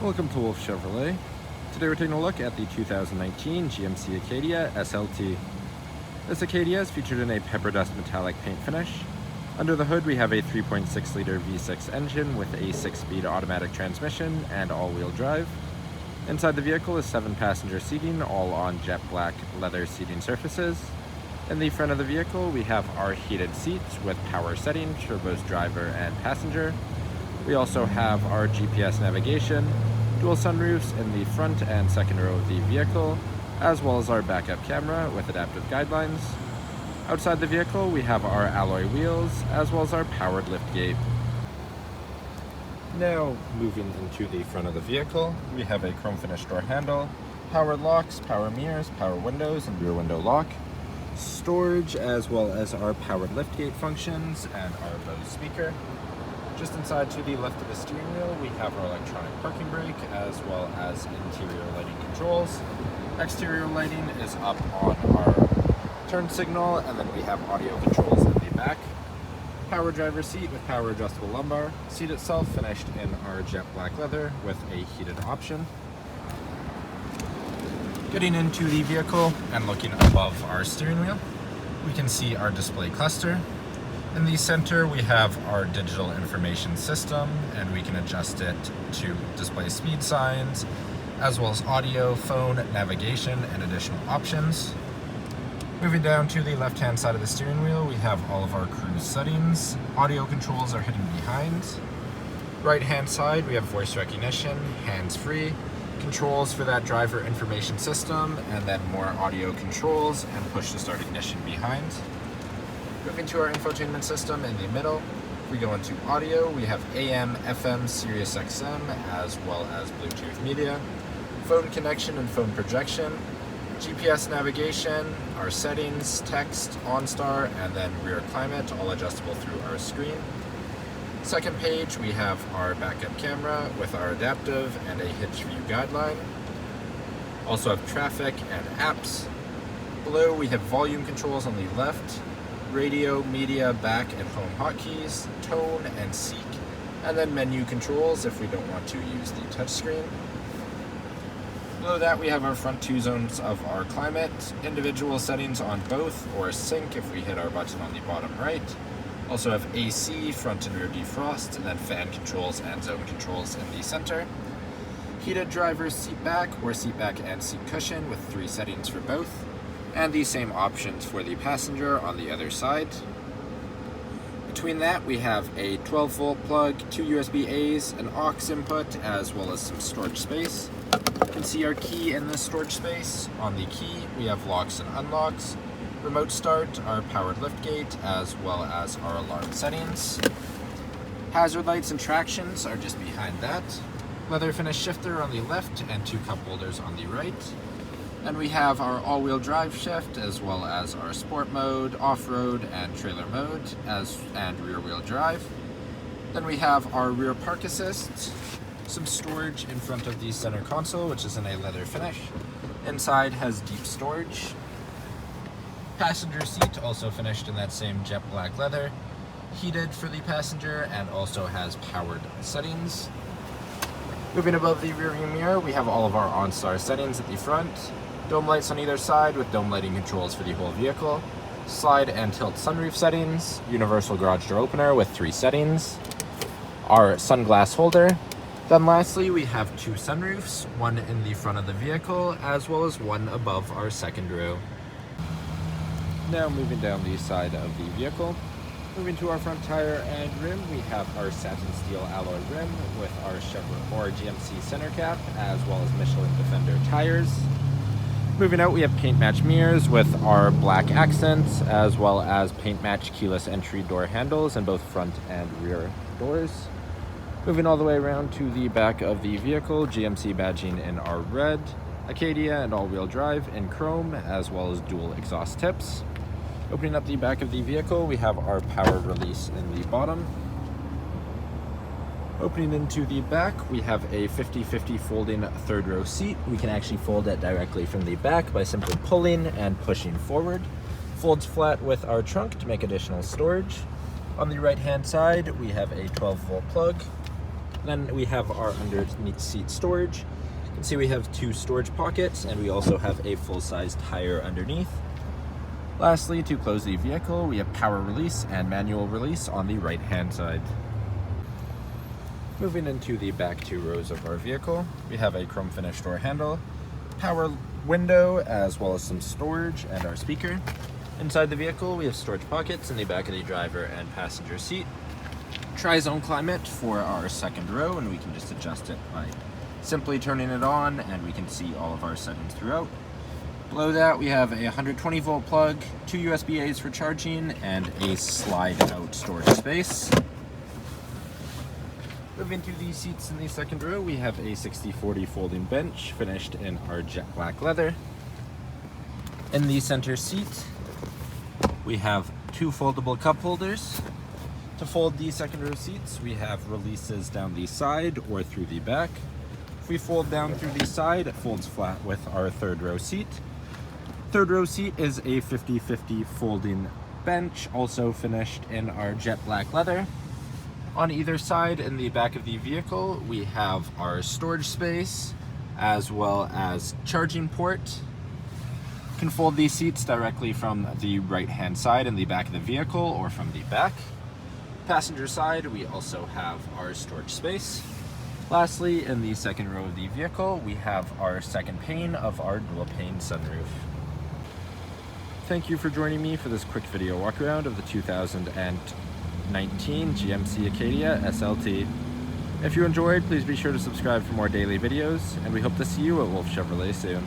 Welcome to Wolfe Chevrolet. Today we're taking a look at the 2019 GMC Acadia SLT. This Acadia is featured in a pepper dust metallic paint finish. Under the hood we have a 3.6 liter V6 engine with a 6-speed automatic transmission and all-wheel drive. Inside the vehicle is 7 passenger seating, all on jet black leather seating surfaces. In the front of the vehicle we have our heated seats with power settings for both driver and passenger. We also have our GPS navigation, dual sunroofs in the front and second row of the vehicle, as well as our backup camera with adaptive guidelines. Outside the vehicle we have our alloy wheels, as well as our powered liftgate. Now moving into the front of the vehicle, we have a chrome finished door handle, powered locks, power mirrors, power windows, and rear window lock, storage, as well as our powered liftgate functions and our Bose speaker. Just inside to the left of the steering wheel, we have our electronic parking brake, as well as interior lighting controls. Exterior lighting is up on our turn signal, and then we have audio controls in the back. Power driver seat with power adjustable lumbar. Seat itself finished in our jet black leather with a heated option. Getting into the vehicle and looking above our steering wheel, we can see our display cluster. In the center we have our digital information system, and we can adjust it to display speed signs, as well as audio, phone, navigation, and additional options. Moving down to the left hand side of the steering wheel, we have all of our cruise settings. Audio controls are hidden behind. Right hand side we have voice recognition, hands-free, controls for that driver information system, and then more audio controls and push to start ignition behind. Moving to our infotainment system in the middle, we go into audio. We have AM, FM, Sirius XM, as well as Bluetooth media, phone connection and phone projection, GPS navigation, our settings, text, OnStar, and then rear climate, all adjustable through our screen. Second page, we have our backup camera with our adaptive and a hitch view guideline. Also have traffic and apps. Below we have volume controls on the left, radio, media, back and home hotkeys, tone and seek, and then menu controls if we don't want to use the touchscreen. Below that we have our front 2 zones of our climate, individual settings on both, or sync if we hit our button on the bottom right. Also have AC, front and rear defrost, and then fan controls and zone controls in the center. Heated driver's seat back, or seat back and seat cushion with 3 settings for both, and the same options for the passenger on the other side. Between that we have a 12-volt plug, 2 USB A's, an aux input, as well as some storage space. You can see our key in this storage space. On the key we have locks and unlocks, remote start, our powered liftgate, as well as our alarm settings. Hazard lights and tractions are just behind that. Leather finish shifter on the left and 2 cup holders on the right. Then we have our all-wheel drive shift, as well as our sport mode, off-road, and trailer mode, and rear-wheel drive. Then we have our rear park assist, some storage in front of the center console, which is in a leather finish. Inside has deep storage. Passenger seat also finished in that same jet black leather, heated for the passenger, and also has powered settings. Moving above the rearview mirror, we have all of our OnStar settings at the front. Dome lights on either side with dome lighting controls for the whole vehicle. Slide and tilt sunroof settings. Universal garage door opener with 3 settings. Our sunglass holder. Then lastly, we have 2 sunroofs, one in the front of the vehicle, as well as one above our second row. Now moving down the side of the vehicle. Moving to our front tire and rim, we have our satin steel alloy rim with our Chevrolet or GMC center cap, as well as Michelin Defender tires. Moving out, we have paint match mirrors with our black accents, as well as paint match keyless entry door handles in both front and rear doors. Moving all the way around to the back of the vehicle, GMC badging in our red, Acadia and all-wheel drive in chrome, as well as dual exhaust tips. Opening up the back of the vehicle, we have our power release in the bottom. Opening into the back, we have a 50-50 folding third row seat. We can actually fold it directly from the back by simply pulling and pushing forward. Folds flat with our trunk to make additional storage. On the right hand side, we have a 12-volt plug, Then we have our underneath seat storage. You can see we have 2 storage pockets, and we also have a full-size tire underneath. Lastly, to close the vehicle, we have power release and manual release on the right-hand side. Moving into the back 2 rows of our vehicle, we have a chrome finish door handle, power window, as well as some storage and our speaker. Inside the vehicle, we have storage pockets in the back of the driver and passenger seat. Tri-zone climate for our second row, and we can just adjust it by simply turning it on, and we can see all of our settings throughout. Below that, we have a 120 volt plug, 2 USB A's for charging, and a slide out storage space. Moving to the seats in the second row, we have a 60/40 folding bench finished in our jet black leather. In the center seat, we have 2 foldable cup holders. To fold the second row seats, we have releases down the side or through the back. If we fold down through the side, it folds flat with our third row seat. Third row seat is a 50/50 folding bench, also finished in our jet black leather. On either side in the back of the vehicle, we have our storage space as well as charging port. You can fold these seats directly from the right-hand side in the back of the vehicle or from the back. Passenger side, we also have our storage space. Lastly, in the second row of the vehicle, we have our second pane of our dual pane sunroof. Thank you for joining me for this quick video walk around of the 2019 GMC Acadia SLT. If you enjoyed, please be sure to subscribe for more daily videos, and we hope to see you at Wolfe Chevrolet soon.